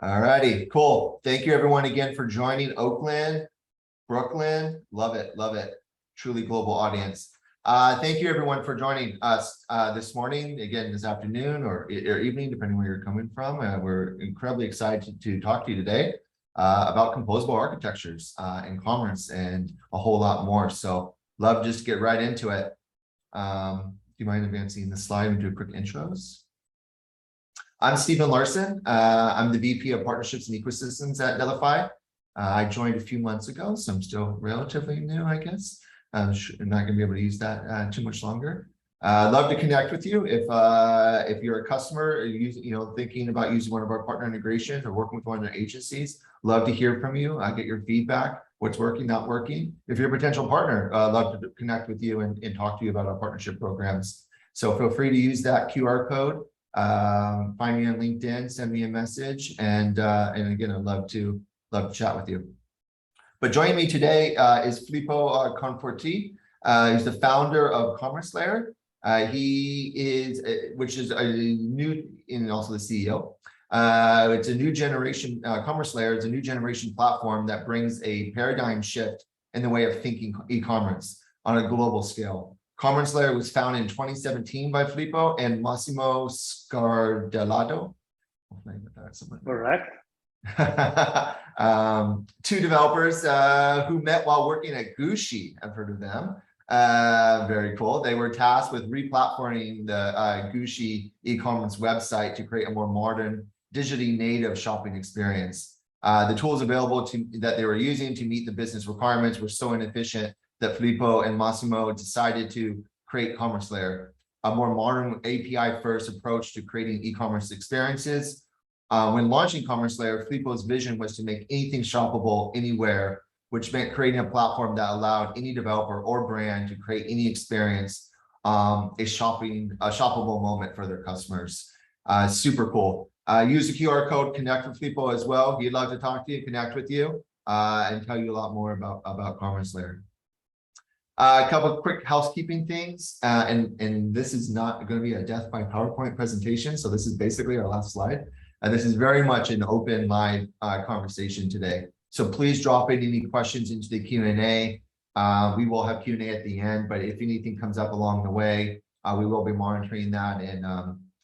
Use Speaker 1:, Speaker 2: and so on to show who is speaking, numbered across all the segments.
Speaker 1: All righty, cool. Thank you everyone again for joining. Oakland, Brooklyn, love it, love it. Truly global audience. Thank you everyone for joining us this morning, again this afternoon or evening, depending where you're coming from. We're incredibly excited to talk to you today about composable architectures in commerce and a whole lot more. So love just to get right into it. Do you mind advancing the slide and do quick intros? I'm Stephen Larsen. I'm the VP of Partnerships and Ecosystems at Netlify. I joined a few months ago, so I'm still relatively new, I guess. I'm not going to be able to use that too much longer. I'd love to connect with you if you're a customer, or thinking about using one of our partner integrations or working with one of their agencies. Love to hear from you. Get your feedback. What's working, not working. If you're a potential partner, love to connect with you and talk to you about our partnership programs. So feel free to use that QR code. Find me on LinkedIn, send me a message, and again, I'd love to chat with you. But joining me today is Filippo Conforti. He's the founder of Commerce Layer. He is, which is a new, and also the CEO. It's a new generation, Commerce Layer is a new generation platform that brings a paradigm shift in the way of thinking e-commerce on a global scale. Commerce Layer was founded in 2017 by Filippo and Massimo Scardellato.
Speaker 2: Correct.
Speaker 1: Two developers who met while working at Gucci. I've heard of them. Very cool. They were tasked with replatforming the Gucci e-commerce website to create a more modern, digitally native shopping experience. The tools available that they were using to meet the business requirements were so inefficient that Filippo and Massimo decided to create Commerce Layer, a more modern API-first approach to creating e-commerce experiences. When launching Commerce Layer, Filippo's vision was to make anything shoppable anywhere, which meant creating a platform that allowed any developer or brand to create any experience, a shoppable moment for their customers. Super cool. Use the QR code, connect with Filippo as well. He'd love to talk to you, connect with you, and tell you a lot more about Commerce Layer. A couple of quick housekeeping things, and this is not going to be a death by PowerPoint presentation, so this is basically our last slide. This is very much an open live conversation today. So please drop in any questions into the Q&A. We will have Q&A at the end, but if anything comes up along the way, we will be monitoring that and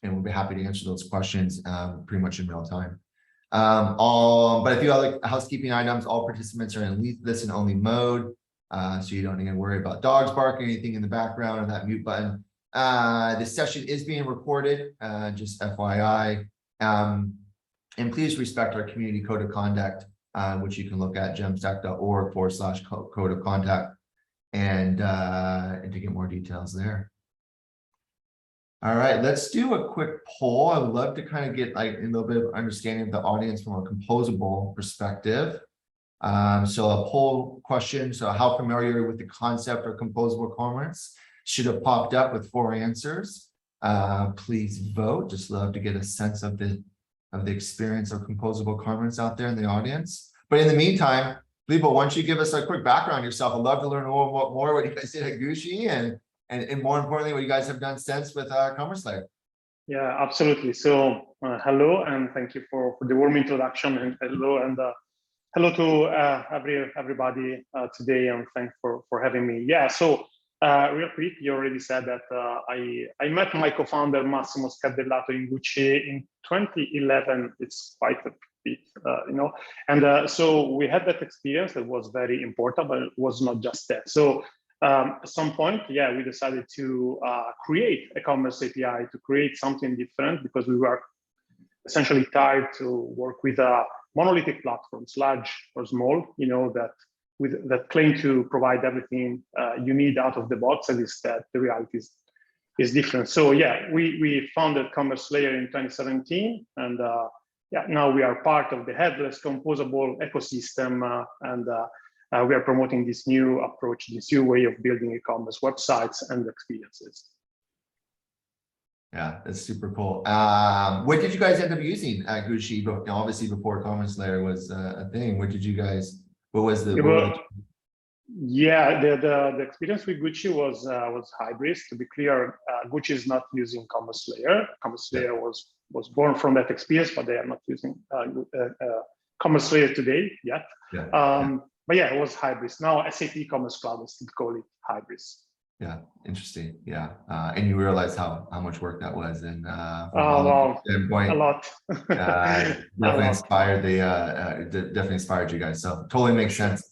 Speaker 1: we'll be happy to answer those questions pretty much in real time. But a few other housekeeping items, all participants are in listen only mode. So you don't need to worry about dogs barking or anything in the background or that mute button. This session is being recorded, just FYI. And please respect our community code of conduct, which you can look at gemstack.org/code of conduct and to get more details there. All right, let's do a quick poll. I would love to kind of get like a little bit of understanding of the audience from a composable perspective. So a poll question, so how familiar with the concept of composable commerce? Should have popped up with 4 answers. Please vote. Just love to get a sense of the experience of composable commerce out there in the audience. But in the meantime, Filippo, why don't you give us a quick background on yourself? I'd love to learn more what you guys did at Gucci and more importantly, what you guys have done since with Commerce Layer.
Speaker 2: Yeah, absolutely. So hello, and thank you for the warm introduction, and hello to everybody today, and thanks for having me. Yeah, so real quick, you already said that I met my co-founder Massimo Scardellato in Gucci in 2011. It's quite a bit, and so we had that experience that was very important, but it was not just that. So at some point, yeah, we decided to create a commerce API, to create something different, because we were essentially tired to work with monolithic platforms, large or small, that claim to provide everything you need out of the box, and instead the reality is different. So yeah, we founded Commerce Layer in 2017, and yeah, now we are part of the headless composable ecosystem, and we are promoting this new approach, this new way of building e-commerce websites and experiences.
Speaker 1: Yeah, that's super cool. What did you guys end up using at Gucci? Obviously, before Commerce Layer was a thing. What was the?
Speaker 2: Yeah, the experience with Gucci was hybrid. To be clear, Gucci is not using Commerce Layer. Commerce Layer was was born from that experience, but they are not using commerce layer today yet. But yeah, it was Hybris. Now SAP Commerce Cloud is still call it Hybris.
Speaker 1: Yeah, interesting. Yeah, and you realize how much work that was, and
Speaker 2: wow,
Speaker 1: standpoint,
Speaker 2: a lot.
Speaker 1: definitely inspired definitely inspired you guys. So totally makes sense.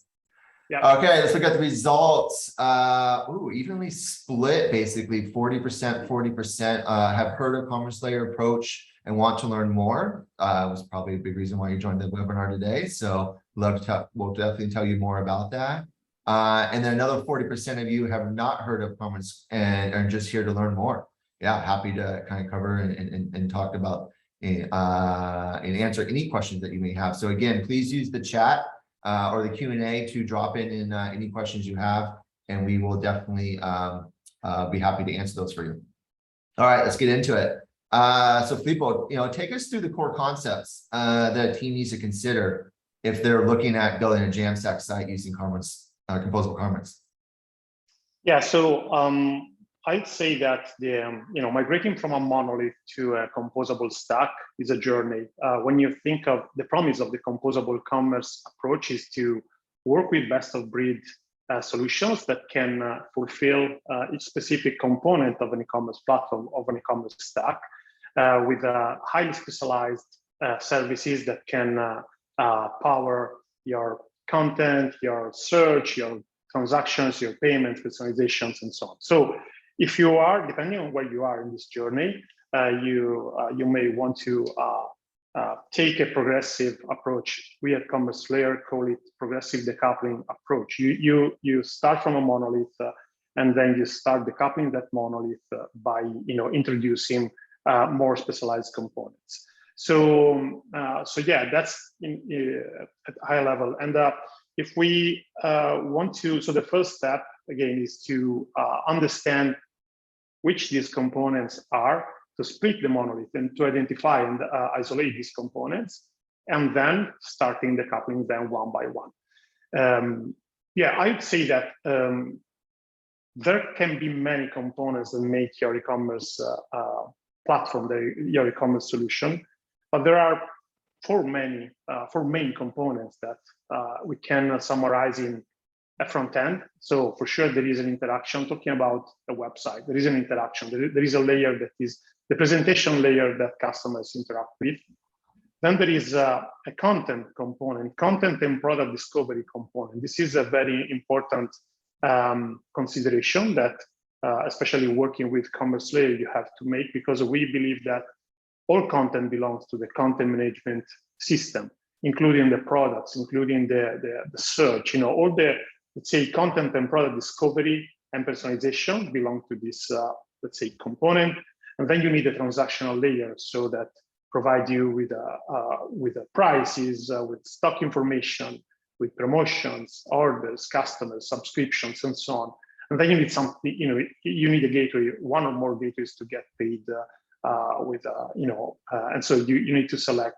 Speaker 2: Yeah.
Speaker 1: Okay, let's look at the results. Evenly split, basically 40%, 40% have heard of commerce layer approach and want to learn more. Was probably a big reason why you joined the webinar today. So we'll definitely tell you more about that. And then another 40% of you have not heard of commerce and are just here to learn more. Yeah, happy to kind of cover and talk about and answer any questions that you may have. So again, please use the chat or the Q&A to drop in any questions you have, and we will definitely be happy to answer those for you. All right, let's get into it. So Filippo, take us through the core concepts that a team needs to consider if they're looking at building a Jamstack site using composable commerce.
Speaker 2: Yeah, so I'd say that the migrating from a monolith to a composable stack is a journey. When you think of the promise of the composable commerce approach is to work with best of breed solutions that can fulfill each specific component of an e-commerce platform, of an e-commerce stack, with highly specialized services that can power your content, your search, your transactions, your payments, personalizations, and so on. So if you are, depending on where you are in this journey, you may want to take a progressive approach. We at Commerce Layer call it progressive decoupling approach. You start from a monolith and then you start decoupling that monolith by introducing more specialized components. So yeah, that's at a high level. And if we want to, so the first step again is to understand which these components are, to split the monolith and to identify and isolate these components, and then starting decoupling them one by one. Yeah, I'd say that there can be many components that make your e-commerce platform, your e-commerce solution, but there are four main components that we can summarize in a front end. So for sure, there is an interaction. Talking about a website, there is an interaction. There is a layer that is the presentation layer that customers interact with. Then there is a content component, content and product discovery component. This is a very important consideration that, especially working with Commerce Layer, you have to make, because we believe that all content belongs to the content management system, including the products, including the search. All the, let's say, content and product discovery and personalization belong to this, let's say, component. And then you need a transactional layer so that provide you with prices, with stock information, with promotions, orders, customers, subscriptions, and so on. And then you need something, you need a gateway, one or more gateways to get paid and so you need to select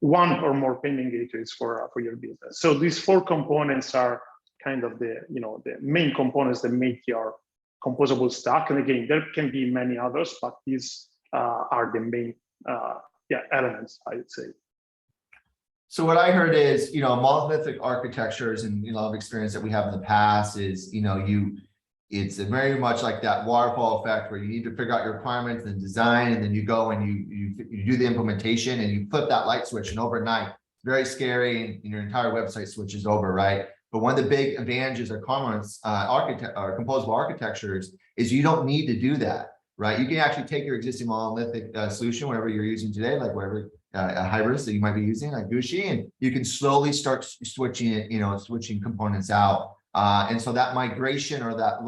Speaker 2: one or more payment gateways for your business. So these four components are kind of the main components that make your composable stack. And again, there can be many others, but these are the main elements, I would say.
Speaker 1: So what I heard is, monolithic architectures and a lot of experience that we have in the past is, it's very much like that waterfall effect where you need to figure out your requirements and design, and then you go and you do the implementation and you flip that light switch, and overnight, very scary, and your entire website switches over, right? But one of the big advantages of composable architectures is you don't need to do that, right? You can actually take your existing monolithic solution, whatever you're using today, like whatever Hybris that you might be using, like Gucci, and you can slowly start switching it, switching components out. And so that migration or that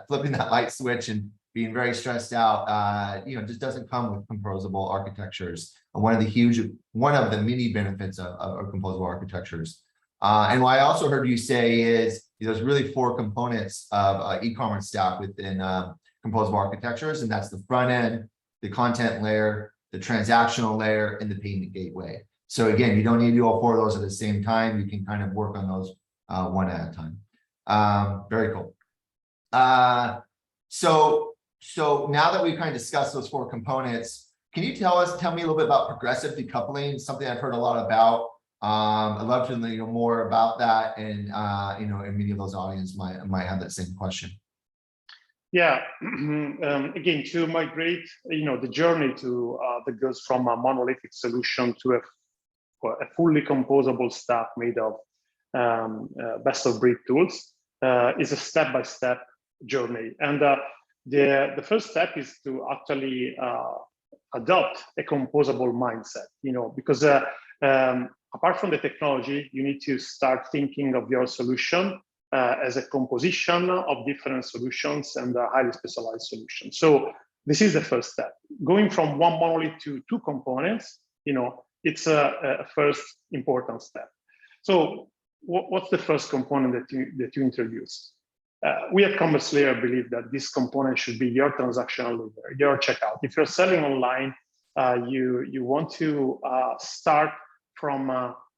Speaker 1: flipping that light switch and being very stressed out, just doesn't come with composable architectures. One of the many benefits of composable architectures. And what I also heard you say is there's really four components of e-commerce stack within composable architectures, and that's the front end, the content layer, the transactional layer, and the payment gateway. So again, you don't need to do all four of those at the same time. You can kind of work on those one at a time. Very cool. So now that we've kind of discussed those four components, Can you tell me a little bit about progressive decoupling? Something I've heard a lot about. I'd love to know more about that, and and many of those audience might have that same question.
Speaker 2: Yeah, again, to migrate, the journey to that goes from a monolithic solution to a fully composable stack made of best of breed tools is a step-by-step journey. And the first step is to actually adopt a composable mindset, because apart from the technology, you need to start thinking of your solution as a composition of different solutions and highly specialized solutions. So this is the first step. Going from one monolith to two components, it's a first important step. So what's the first component that you introduce? We at Commerce Layer believe that this component should be your transactional layer, your checkout. If you're selling online, you want to start from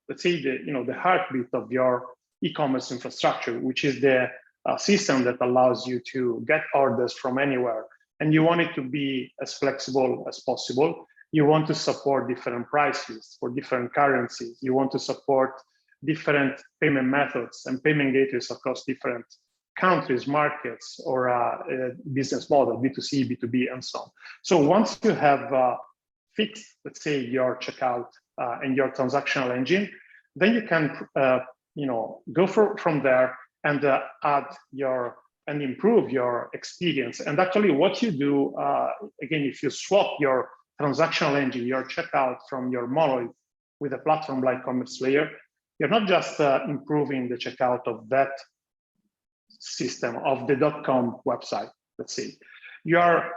Speaker 2: let's say the heartbeat of your e-commerce infrastructure, which is the system that allows you to get orders from anywhere, and you want it to be as flexible as possible. You want to support different prices for different currencies. You want to support different payment methods and payment gateways across different countries, markets, or business model, B2C, B2B, and so on. So once you have fixed, let's say, your checkout and your transactional engine, then you can go from there and add and improve your experience. And actually what you do, again, if you swap your transactional engine, your checkout from your monolith with a platform like Commerce Layer, you're not just improving the checkout of that system, of the .com website, let's say. You're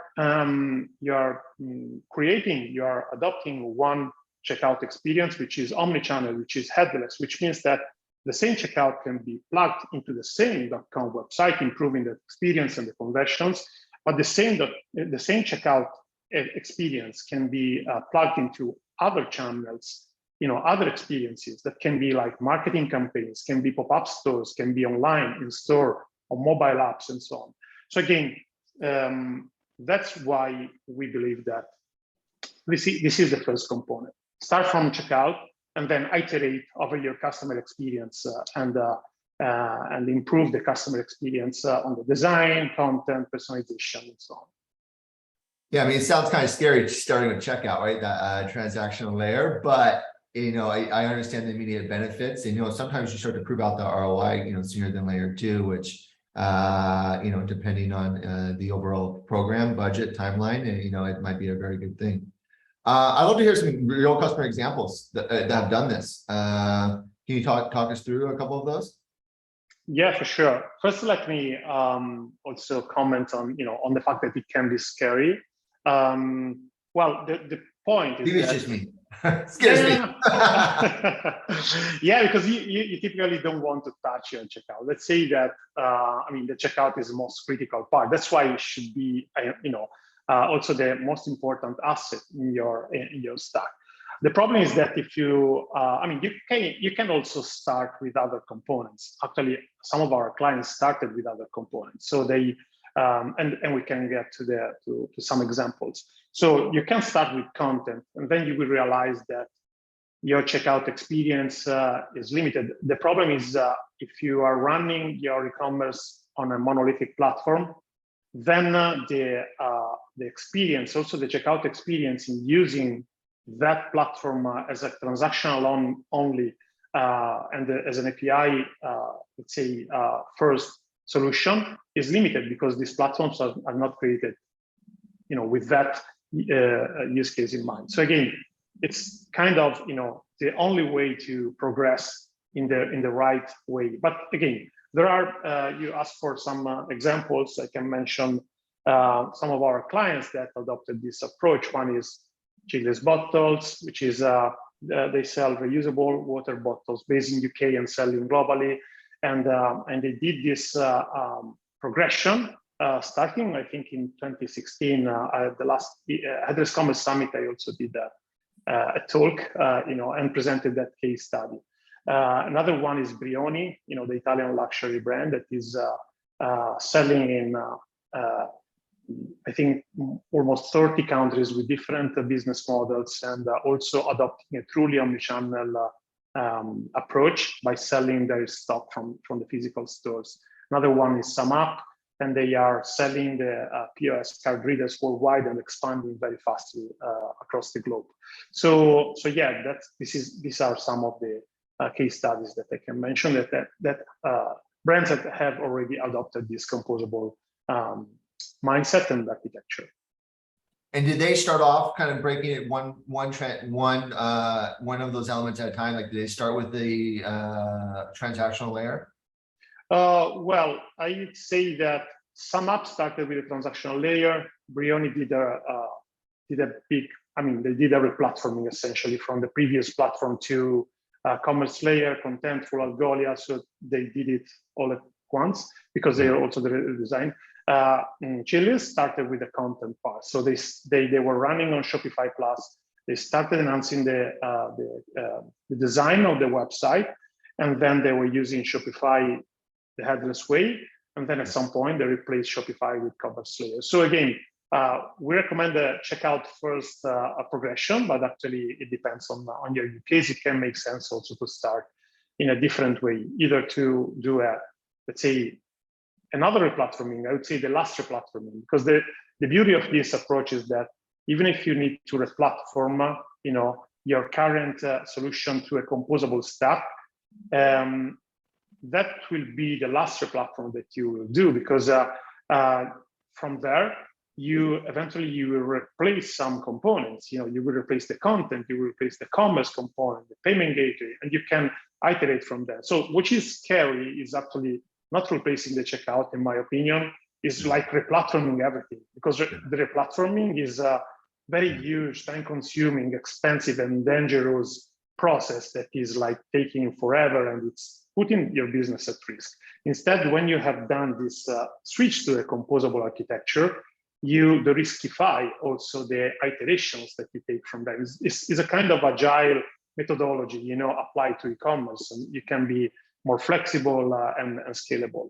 Speaker 2: adopting one checkout experience, which is omni-channel, which is headless, which means that the same checkout can be plugged into the same .com website, improving the experience and the conversions, but the same checkout experience can be plugged into other channels, other experiences that can be like marketing campaigns, can be pop-up stores, can be online, in store, or mobile apps, and so on. So again, that's why we believe that this is the first component. Start from checkout, and then iterate over your customer experience and improve the customer experience on the design, content, personalization, and so on.
Speaker 1: Yeah, I mean, it sounds kind of scary starting with checkout, right? That transactional layer, but I understand the immediate benefits, and sometimes you start to prove out the ROI, sooner than layer 2, which depending on the overall program budget timeline, it might be a very good thing. I'd love to hear some real customer examples that have done this. Can you talk us through a couple of those?
Speaker 2: Yeah, for sure. First, let me also comment on on the fact that it can be scary. Well, the point is
Speaker 1: It's just me. Scares me.
Speaker 2: Yeah, because you typically don't want to touch your checkout. Let's say that the checkout is the most critical part. That's why it should be also the most important asset in your stack. The problem is that if you can also start with other components. Actually, some of our clients started with other components, so they and we can get to some examples. So you can start with content, and then you will realize that your checkout experience is limited. The problem is if you are running your e-commerce on a monolithic platform, then the experience, also the checkout experience in using that platform as a transactional only and as an API, let's say, first solution is limited, because these platforms are not created, with that use case in mind. So again, it's kind of the only way to progress in the right way. But again, there are you asked for some examples. I can mention some of our clients that adopted this approach. One is Chile's Bottles, which is they sell reusable water bottles based in UK and selling globally, and they did this progression starting, I think, in 2016 at the last Address Commerce Summit. I also did a talk, and presented that case study. Another one is Brioni, the Italian luxury brand that is selling in I think almost 30 countries with different business models, and also adopting a truly omnichannel approach by selling their stock from the physical stores. Another one is SumUp, and they are selling the POS card readers worldwide and expanding very fastly across the globe. So yeah, these are some of the case studies that I can mention that brands that have already adopted this composable mindset and architecture.
Speaker 1: And did they start off kind of breaking it one of those elements at a time? Like, did they start with the transactional layer?
Speaker 2: Well, I would say that SumUp started with a transactional layer. Brioni did a big, I mean, they did a replatforming essentially from the previous platform to commerce layer, contentful, Algolia. So they did it all at once because they are also the design. Chili's started with the content part. So they were running on Shopify Plus. They started enhancing the design of the website, and then they were using Shopify the headless way. And then at some point they replaced Shopify with commerce layer. So again, we recommend check out first a progression, but actually it depends on your use case. It can make sense also to start in a different way, either to do let's say, another replatforming. I would say the last replatforming, because the beauty of this approach is that even if you need to replatform, your current solution to a composable stack, that will be the last replatform that you will do, because from there, you will replace some components. You will replace the content, you will replace the commerce component, the payment gateway, and you can iterate from there. So what is scary is actually not replacing the checkout, in my opinion, is like replatforming everything, because the replatforming is a very huge, time-consuming, expensive, and dangerous process that is like taking forever, and it's putting your business at risk. Instead, when you have done this switch to a composable architecture, you de-riskify also the iterations that you take from there. It's a kind of agile methodology, applied to e-commerce, and you can be more flexible and scalable.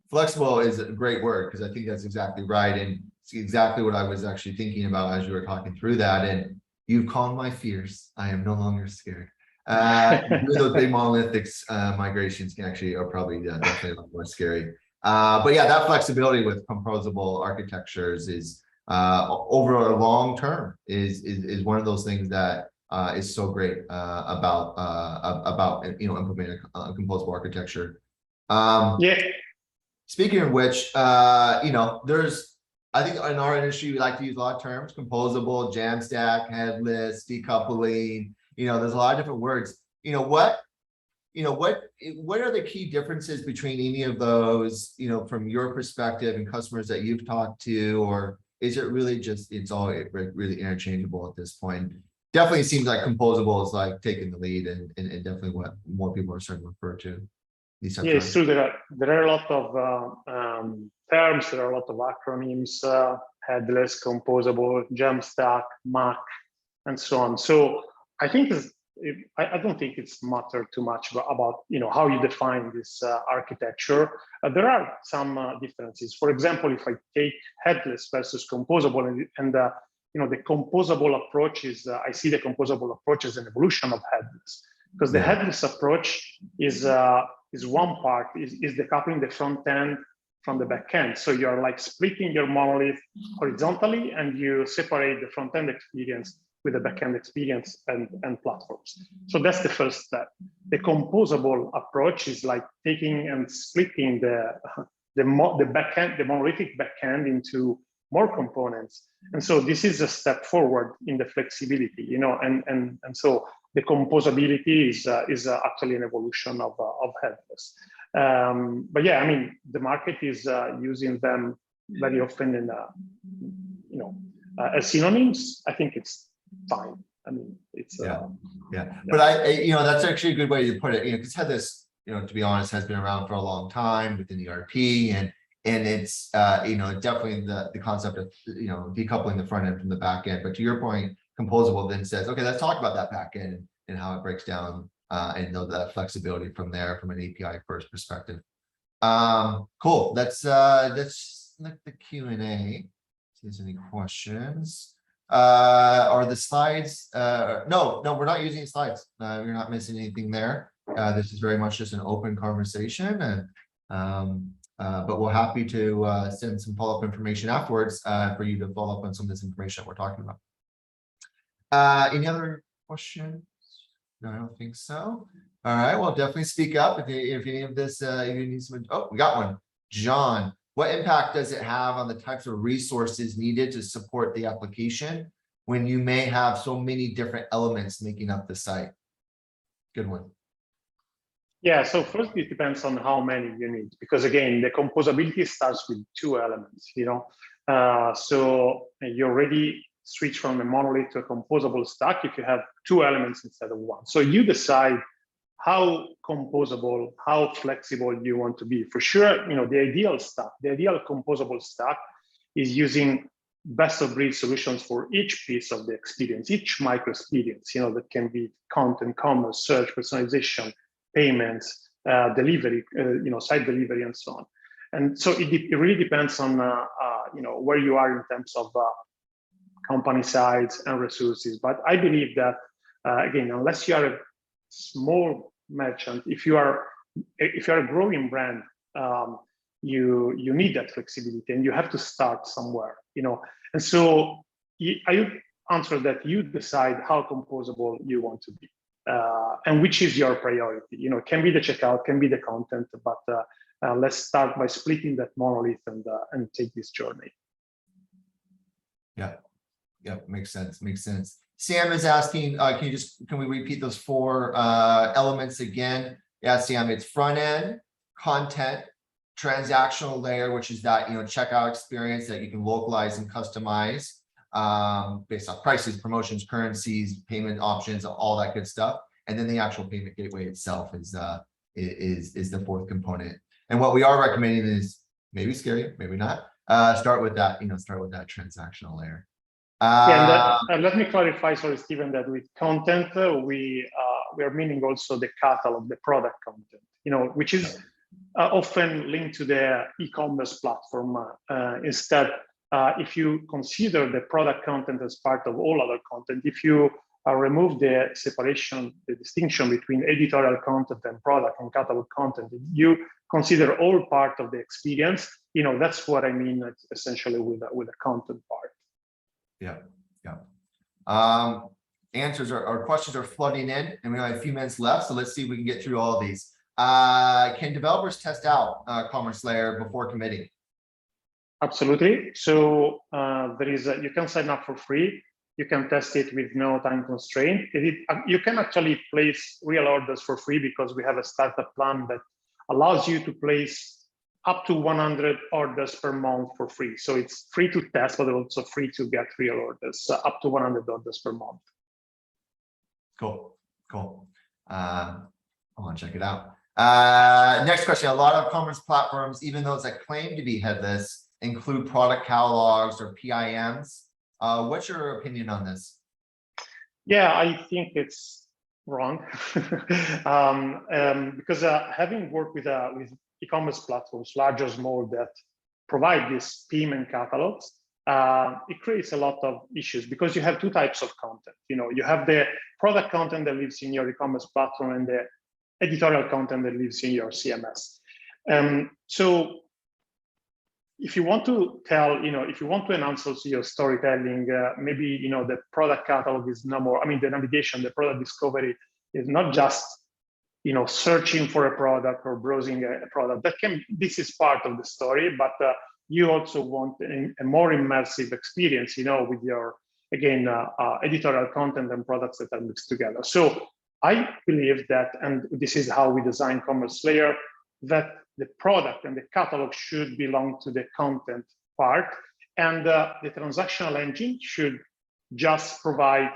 Speaker 1: Flexible is a great word, because I think that's exactly right. And it's exactly what I was actually thinking about as you were talking through that. And you've calmed my fears. I am no longer scared. Those big monolithic migrations are probably definitely a lot more scary. But yeah, that flexibility with composable architectures is over a long term is one of those things that is so great about implementing a composable architecture.
Speaker 2: Yeah.
Speaker 1: Speaking of which, I think in our industry we like to use a lot of terms: composable, Jamstack, headless, decoupling. There's a lot of different words. What are the key differences between any of those? From your perspective and customers that you've talked to, or is it really just it's all really interchangeable at this point? Definitely seems like composable is like taking the lead, and definitely what more people are starting to refer to.
Speaker 2: Yes, true. There are a lot of terms. There are a lot of acronyms: headless, composable, Jamstack, Mac, and so on. So I think I don't think it's matter too much about how you define this architecture. There are some differences. For example, if I take headless versus composable, and the composable approach is I see the composable approach as an evolution of headless, because the headless approach is one part is decoupling the front end from the back end. So you're like splitting your monolith horizontally, and you separate the front end experience with the back end experience and platforms. So that's the first step. The composable approach is like taking and splitting the monolithic back end into more components. And so this is a step forward in the flexibility, and so the composability is actually an evolution of headless. But yeah, I mean, the market is using them very often in as synonyms. I think it's fine. I mean, it's
Speaker 1: But that's actually a good way to put it. Because headless, to be honest, has been around for a long time within ERP, and it's definitely the concept of decoupling the front end from the back end. But to your point, composable then says, okay, let's talk about that back end and how it breaks down, and that flexibility from there from an API first perspective. Cool. That's the Q&A. See if there's any questions. Are the slides? No, we're not using slides. You're not missing anything there. This is very much just an open conversation, and but we're happy to send some follow-up information afterwards for you to follow up on some of this information that we're talking about. Any other questions? No, I don't think so. All right, well, definitely speak up if any of this you need some. Oh, we got one. John, what impact does it have on the types of resources needed to support the application when you may have so many different elements making up the site? Good one.
Speaker 2: Yeah, so first it depends on how many you need, because again, the composability starts with two elements, so you already switch from a monolith to a composable stack if you have two elements instead of one. So you decide how composable, how flexible you want to be. For sure, the ideal stack, the ideal composable stack is using best of breed solutions for each piece of the experience, each micro experience, that can be content, commerce, search, personalization, payments, delivery, site delivery, and so on. And so it really depends on where you are in terms of company size and resources. But I believe that again, unless you are a small merchant, if you are a growing brand, you need that flexibility, and you have to start somewhere, And so I would answer that you decide how composable you want to be. And which is your priority? Can be the checkout, can be the content, but let's start by splitting that monolith and take this journey.
Speaker 1: Yeah, makes sense. Sam is asking, can we repeat those four elements again? Yeah, Sam, it's front end, content, transactional layer, which is that checkout experience that you can localize and customize based on prices, promotions, currencies, payment options, all that good stuff. And then the actual payment gateway itself is the fourth component. And what we are recommending is maybe scary, maybe not. Start with that, start with that transactional layer.
Speaker 2: Let me clarify, sorry, Stephen, that with content we are meaning also the catalog, the product content, which is often linked to the e-commerce platform. Instead, if you consider the product content as part of all other content, if you remove the separation, the distinction between editorial content and product and catalog content, you consider all part of the experience. That's what I mean essentially with the content part.
Speaker 1: Yeah. Answers or questions are flooding in, and we have a few minutes left, so let's see if we can get through all of these. Can developers test out commerce layer before committing?
Speaker 2: Absolutely. So there is you can sign up for free. You can test it with no time constraint. You can actually place real orders for free because we have a startup plan that allows you to place up to 100 orders per month for free. So it's free to test, but also free to get real orders, up to 100 orders per month.
Speaker 1: Cool. I want to check it out. Next question. A lot of commerce platforms, even those that claim to be headless, include product catalogs or PIMs. What's your opinion on this?
Speaker 2: Yeah, I think it's wrong. Because having worked with e-commerce platforms, large or small, that provide these payment catalogs, it creates a lot of issues because you have two types of content. You have the product content that lives in your e-commerce platform and the editorial content that lives in your CMS. So if you want to tell, if you want to enhance also your storytelling, maybe, the product catalog is no more, the navigation, the product discovery is not just, searching for a product or browsing a product. This is part of the story, but you also want a more immersive experience, with your, again, editorial content and products that are mixed together. So I believe that, and this is how we design commerce layer, that the product and the catalog should belong to the content part, and the transactional engine should just provide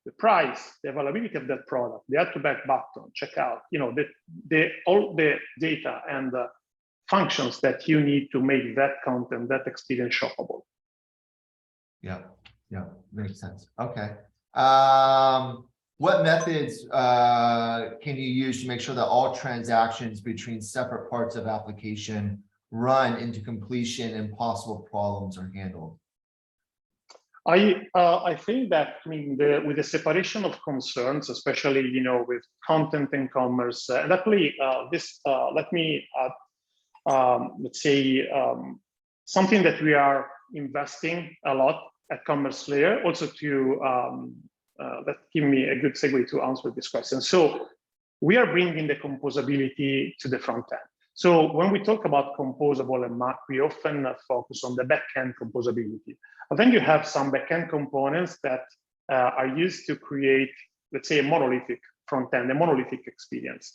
Speaker 2: the price, the availability of that product, the add to back button, checkout, all the data and the functions that you need to make that content, that experience shoppable. Yeah, makes sense. Okay.
Speaker 1: What methods can you use to make sure that all transactions between separate parts of application run into completion and possible problems are handled?
Speaker 2: I think that, I mean, with the separation of concerns, especially, you know, with content and commerce, and actually let me let's say something that we are investing a lot at commerce layer, also to that give me a good segue to answer this question. So we are bringing the composability to the front end. So when we talk about composable and Mac, we often focus on the backend composability. But then you have some backend components that are used to create, let's say, a monolithic front end, a monolithic experience.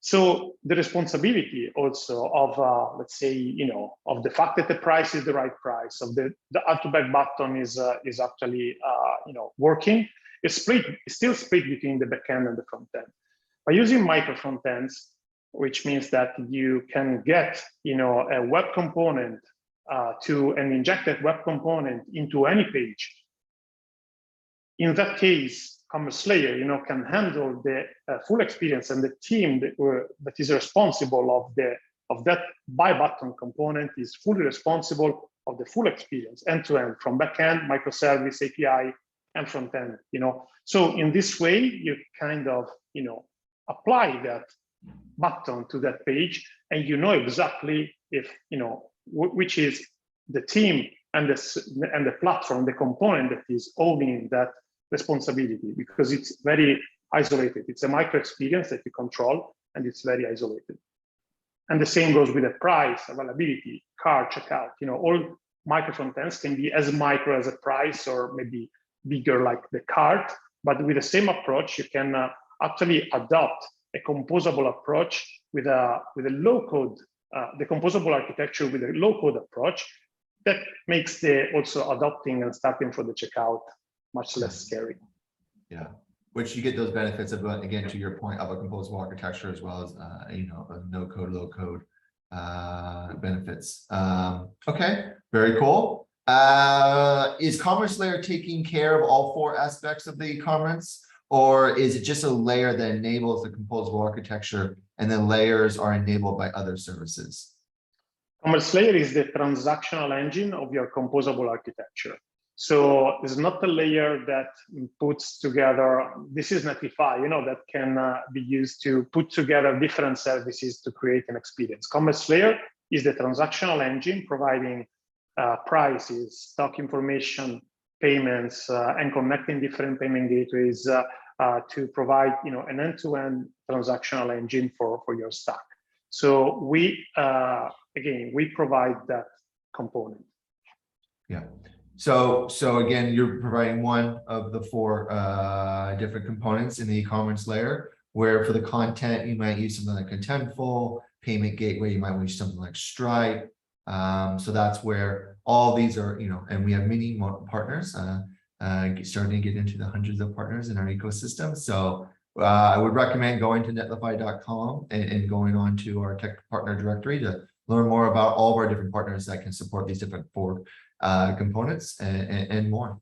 Speaker 2: So the responsibility also of, let's say, you know, of the fact that the price is the right price, of the add to back button is actually, you know, working, is still split between the backend and the front end. By using micro front ends, which means that you can get, you know, a web component to an injected web component into any page. In that case, commerce layer, you know, can handle the full experience, and the team that is responsible of that buy button component is fully responsible of the full experience, end to end, from backend, microservice, API, and front end. You know, so in this way, you kind of, you know, apply that button to that page, and you know exactly if, you know, which is the team and the platform, the component that is owning that responsibility, because it's very isolated. It's a micro experience that you control, and it's very isolated. And the same goes with the price, availability, cart, checkout. You know, all micro front ends can be as micro as a price, or maybe bigger like the cart. But with the same approach, you can actually adopt a composable approach with a low code, the composable architecture with a low code approach that makes the also adopting and starting for the checkout much less scary.
Speaker 1: Yeah, which you get those benefits of, again, to your point, of a composable architecture, as well as you know, a no code, low code benefits. Okay, very cool. Is commerce layer taking care of all four aspects of the e-commerce, or is it just a layer that enables the composable architecture and then layers are enabled by other services?
Speaker 2: Commerce layer is the transactional engine of your composable architecture. So it's not a layer that puts together, this is Netlify, you know, that can be used to put together different services to create an experience. Commerce layer is the transactional engine providing prices, stock information, payments, and connecting different payment gateways to provide, you know, an end-to-end transactional engine for your stack. So we, again, we provide that component.
Speaker 1: Yeah. So again, you're providing one of the four different components in the e-commerce layer, where for the content, you might use something like Contentful, payment gateway, you might use something like Stripe. So that's where all these are, you know, and we have many more partners, starting to get into the hundreds of partners in our ecosystem. So I would recommend going to netlify.com and going on to our tech partner directory to learn more about all of our different partners that can support these different four components and more.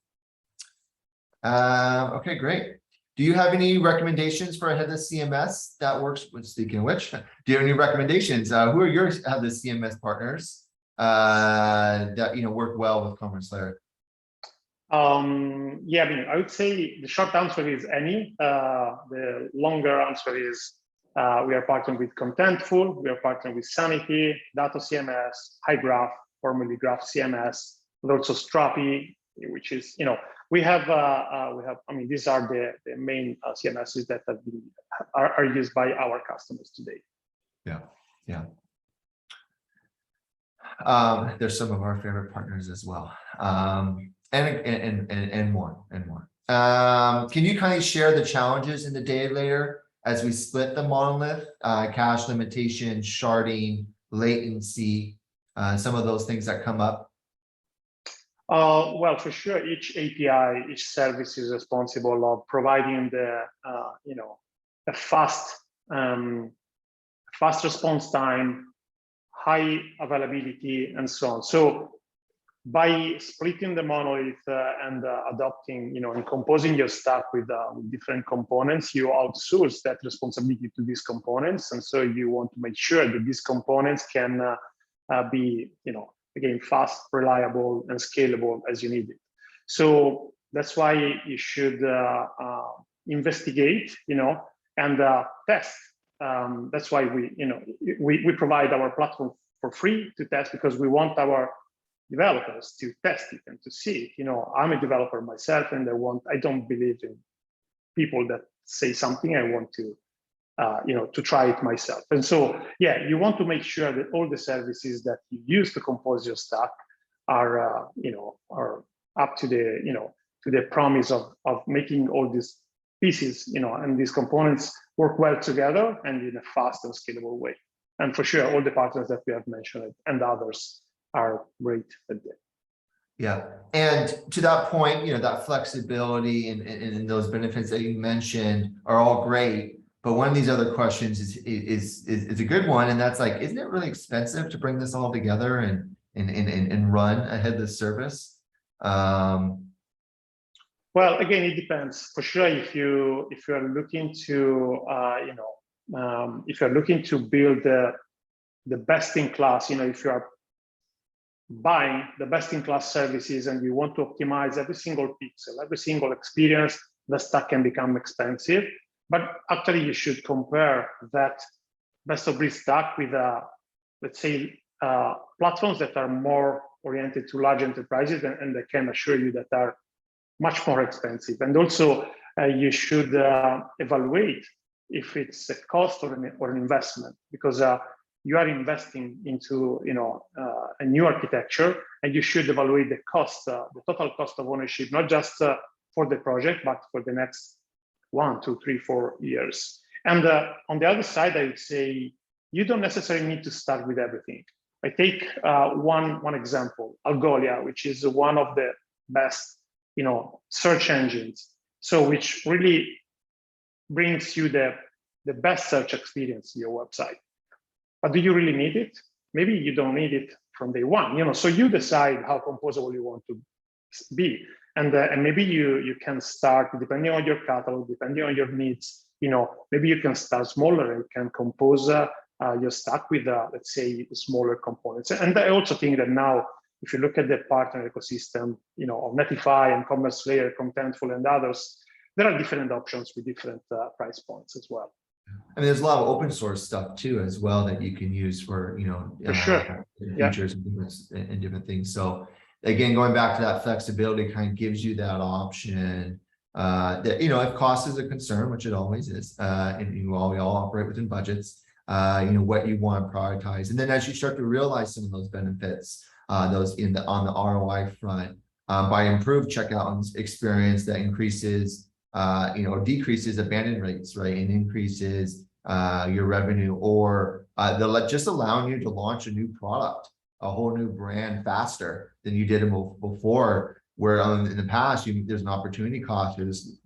Speaker 1: Okay, great. Do you have any recommendations for a headless CMS that works? Speaking of which, do you have any recommendations? Who are your headless CMS partners that, you know, work well with commerce layer?
Speaker 2: Yeah, I mean, I would say the short answer is any. The longer answer is we are partnering with Contentful, we are partnering with Sanity, Data CMS, HighGraph, formerly Graph CMS, but also Strapi, which is, you know, we have, I mean, these are the main CMSs that have been, are used by our customers today.
Speaker 1: Yeah, yeah. There's some of our favorite partners as well, and more. Can you kind of share the challenges in the data layer as we split the monolith, cache limitation, sharding, latency, some of those things that come up?
Speaker 2: Well, for sure, each API, each service is responsible of providing the, you know, a fast response time, high availability, and so on. So by splitting the monolith and adopting, you know, and composing your stack with different components, you outsource that responsibility to these components. And so you want to make sure that these components can be, you know, again, fast, reliable, and scalable as you need it. So that's why you should investigate, and test. That's why we provide our platform for free to test, because we want our developers to test it and to see it. I'm a developer myself, and I don't believe in people that say something. I want to to try it myself. And so, yeah, you want to make sure that all the services that you use to compose your stack are up to the promise of making all these pieces, and these components work well together and in a fast and scalable way. And for sure, all the partners that we have mentioned and others are great at that.
Speaker 1: Yeah, and to that point, that flexibility and those benefits that you mentioned are all great. But one of these other questions is a good one, and that's like, isn't it really expensive to bring this all together and run a headless service?
Speaker 2: Well, again, it depends. For sure, if you are looking to if you're looking to build the best in class, if you are buying the best in class services and you want to optimize every single pixel, every single experience, the stack can become expensive. But actually, you should compare that best of breed stack with, let's say, platforms that are more oriented to large enterprises, and I can assure you that are much more expensive. And also, you should evaluate if it's a cost or an investment, because you are investing into a new architecture, and you should evaluate the cost, the total cost of ownership, not just for the project, but for the next 1, 2, 3, 4 years. And on the other side, I would say you don't necessarily need to start with everything. I take one example, Algolia, which is one of the best search engines, so which really brings you the best search experience to your website. But do you really need it? Maybe you don't need it from day one. So you decide how composable you want to be. And maybe you can start, depending on your catalog, depending on your needs, maybe you can start smaller and can compose your stack with, let's say, smaller components. And I also think that now, if you look at the partner ecosystem, of Netlify and Commerce Layer, Contentful, and others, there are different options with different price points as well.
Speaker 1: I mean, there's a lot of open source stuff too, as well, that you can use for,
Speaker 2: for sure.
Speaker 1: features and different things. So again, going back to that flexibility kind of gives you that option that, if cost is a concern, which it always is, and we all operate within budgets, what you want to prioritize. And then as you start to realize some of those benefits, on the ROI front, by improved checkout experience that increases, or decreases abandon rates, right, and increases your revenue, or just allowing you to launch a new product, a whole new brand faster than you did before, where in the past there's an opportunity cost. There's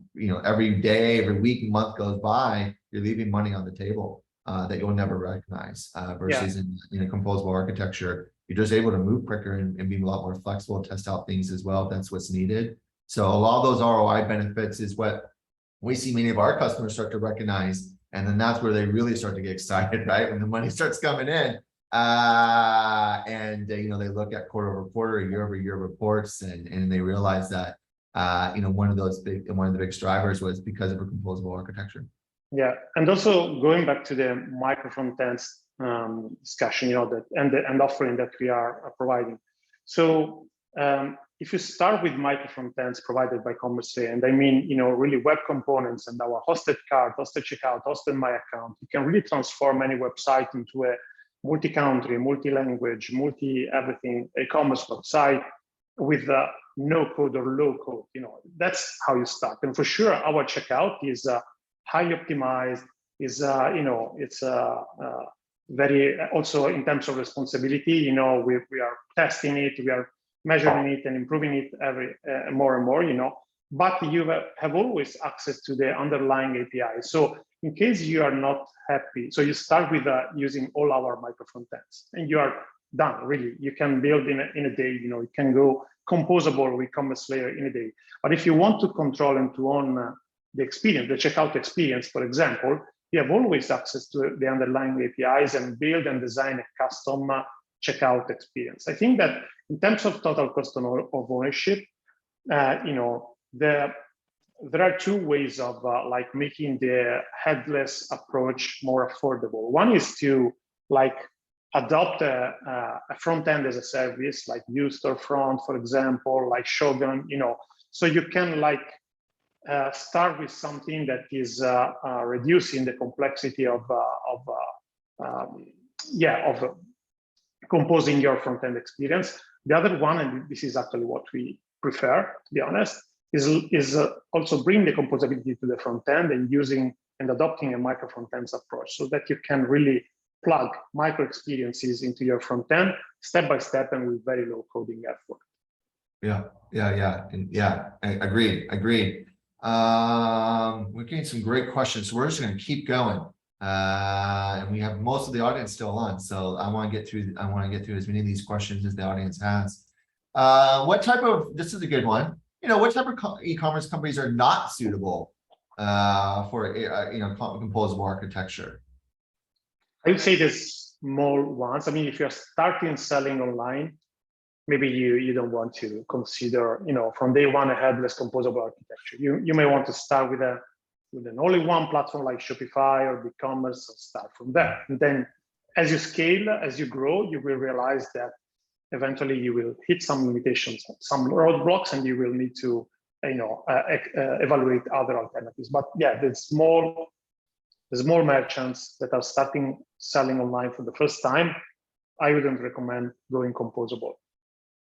Speaker 1: every day, every week, month goes by, you're leaving money on the table that you'll never recognize, versus in a composable architecture, you're just able to move quicker and be a lot more flexible, test out things as well if that's what's needed. So a lot of those ROI benefits is what we see many of our customers start to recognize, and then that's where they really start to get excited, right? When the money starts coming in, and they look at quarter over quarter, year over year reports, and they realize that one of the big drivers was because of a composable architecture.
Speaker 2: Yeah, and also going back to the micro front ends discussion, and offering that we are providing. So if you start with micro front ends provided by Commerce Layer, and I mean, really web components and our hosted cart, hosted checkout, hosted my account, you can really transform any website into a multi-country, multi-language, multi-everything e-commerce website with no code or low code. That's how you start. And for sure, our checkout is highly optimized. Is it's very also in terms of responsibility. We are testing it, we are measuring it and improving it every more and more. But you have always access to the underlying API. So in case you are not happy, so you start with using all our micro front ends, and you are done. Really, you can build in a day. You can go composable with Commerce Layer in a day. But if you want to control and to own the experience, the checkout experience, for example, you have always access to the underlying APIs and build and design a custom checkout experience. I think that in terms of total cost of ownership, there are two ways of like making the headless approach more affordable. One is to like adopt a front end as a service, like use Storefront, for example, like Shogun, so you can like start with something that is reducing the complexity of composing your front end experience. The other one, and this is actually what we prefer, to be honest, is also bring the composability to the front end and using and adopting a micro front ends approach so that you can really plug micro experiences into your front end step by step and with very low coding effort.
Speaker 1: Agreed. We're getting some great questions, so we're just going to keep going. And we have most of the audience still on, so I want to get through as many of these questions as the audience has. This is a good one. What type of e-commerce companies are not suitable for composable architecture?
Speaker 2: I would say the small ones. I mean, if you're starting selling online, maybe you don't want to consider, from day one a headless composable architecture. You may want to start with an all-in-one platform like Shopify or ecommerce and start from there. And then as you scale, as you grow, you will realize that eventually you will hit some limitations, some roadblocks, and you will need to evaluate other alternatives. But yeah, the small merchants that are starting selling online for the first time, I wouldn't recommend going composable.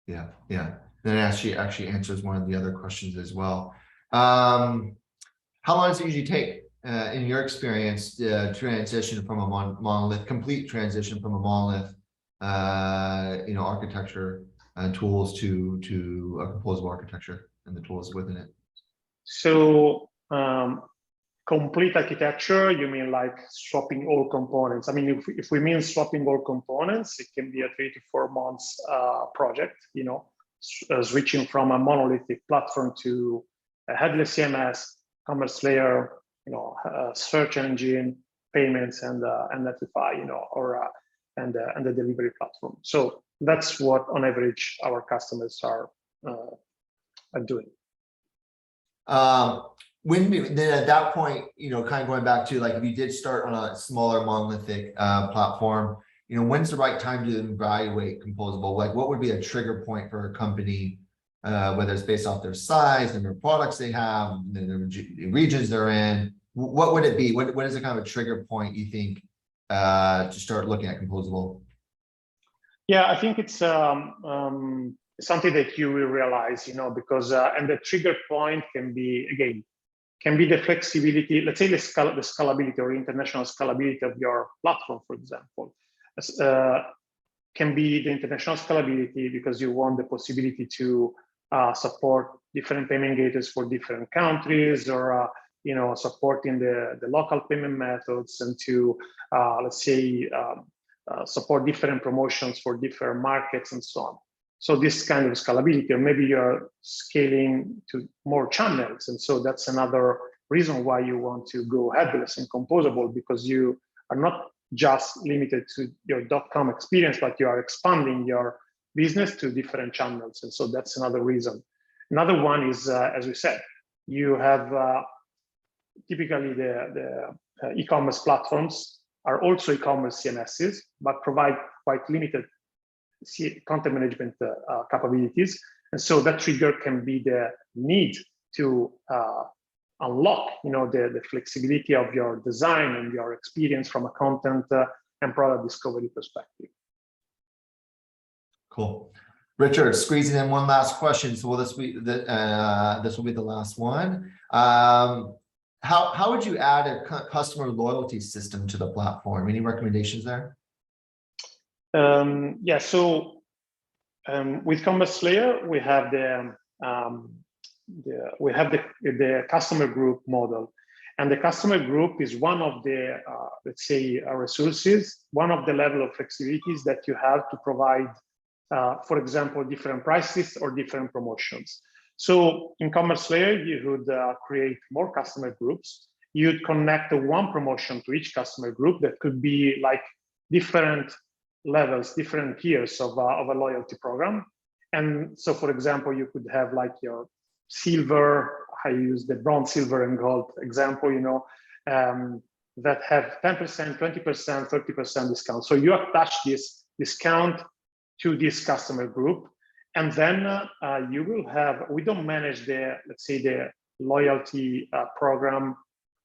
Speaker 1: Yeah. That actually answers one of the other questions as well. How long does it usually take, in your experience, transition from a complete transition from a monolith, architecture and tools to a composable architecture and the tools within it?
Speaker 2: So, complete architecture, you mean like swapping all components? I mean, if we mean swapping all components, it can be a 3 to 4 months project, switching from a monolithic platform to a headless CMS, commerce layer, search engine, payments, and Netlify, and the delivery platform. So that's what, on average, our customers are doing.
Speaker 1: Then at that point, kind of going back to like if you did start on a smaller monolithic platform, when's the right time to evaluate composable? Like what would be a trigger point for a company, whether it's based off their size, number of products they have, the regions they're in? What would it be? What is a kind of a trigger point you think to start looking at composable?
Speaker 2: Yeah, I think it's something that you will realize, because and the trigger point can be the flexibility, let's say the scalability or international scalability of your platform, for example. Can be the international scalability because you want the possibility to support different payment gateways for different countries, or supporting the local payment methods, and to let's say support different promotions for different markets and so on. So this kind of scalability, or maybe you're scaling to more channels, and so that's another reason why you want to go headless and composable, because you are not just limited to your .com experience, but you are expanding your business to different channels, and so that's another reason. Another one is, as we said, you have typically the e-commerce platforms are also e-commerce CMSs, but provide quite limited content management capabilities, and so that trigger can be the need to unlock, the flexibility of your design and your experience from a content and product discovery perspective.
Speaker 1: Cool, Richard. Squeezing in one last question. So this will be the last one. How would you add a customer loyalty system to the platform? Any recommendations there?
Speaker 2: Yeah, so with Commerce Layer, we have the customer group model, and the customer group is one of the let's say resources, one of the level of flexibilities that you have to provide, for example, different prices or different promotions. So in Commerce Layer, you would create more customer groups. You'd connect one promotion to each customer group that could be like different levels, different tiers of a loyalty program. And so, for example, you could have like your silver, I use the bronze, silver, and gold example, that have 10%, 20%, 30% discount. So you attach this discount to this customer group, and then you will have, we don't manage the, let's say, the loyalty program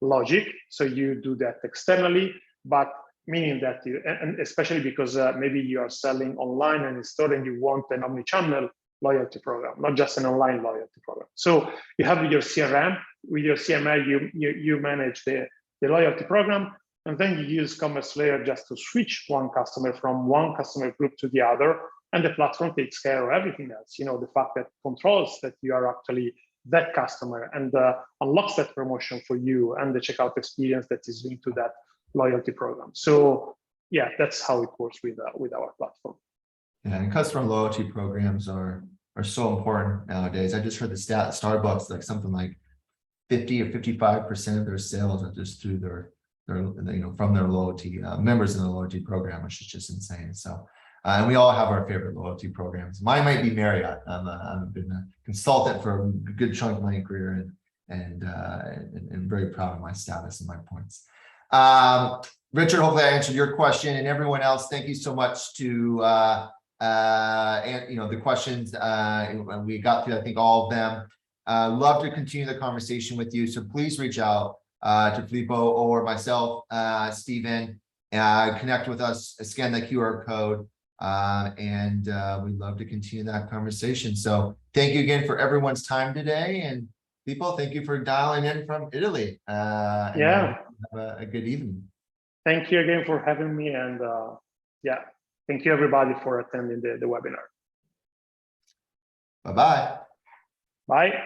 Speaker 2: logic. So you do that externally, but meaning that you, and especially because maybe you are selling online and in store and you want an omni-channel loyalty program, not just an online loyalty program. So you have your CRM, with your CML, you manage the loyalty program, and then you use commerce layer just to switch one customer from one customer group to the other, and the platform takes care of everything else. The fact that controls that you are actually that customer and unlocks that promotion for you and the checkout experience that is linked to that loyalty program. So yeah, that's how it works with our platform.
Speaker 1: Yeah, and customer loyalty programs are so important nowadays. I just heard the stat Starbucks, like something like 50 or 55% of their sales are just through their from their loyalty members in the loyalty program, which is just insane. So and we all have our favorite loyalty programs. Mine might be Marriott. I've been a consultant for a good chunk of my career, and very proud of my status and my points. Richard, hopefully I answered your question, and everyone else, thank you so much to the questions. We got through, I think, all of them. Love to continue the conversation with you, so please reach out to Filippo or myself, Stephen, connect with us, scan the QR code, and we'd love to continue that conversation. So thank you again for everyone's time today, and Filippo, thank you for dialing in from Italy.
Speaker 2: Yeah,
Speaker 1: have a good evening.
Speaker 2: Thank you again for having me, and yeah, thank you everybody for attending the webinar.
Speaker 1: Bye-bye.
Speaker 2: Bye.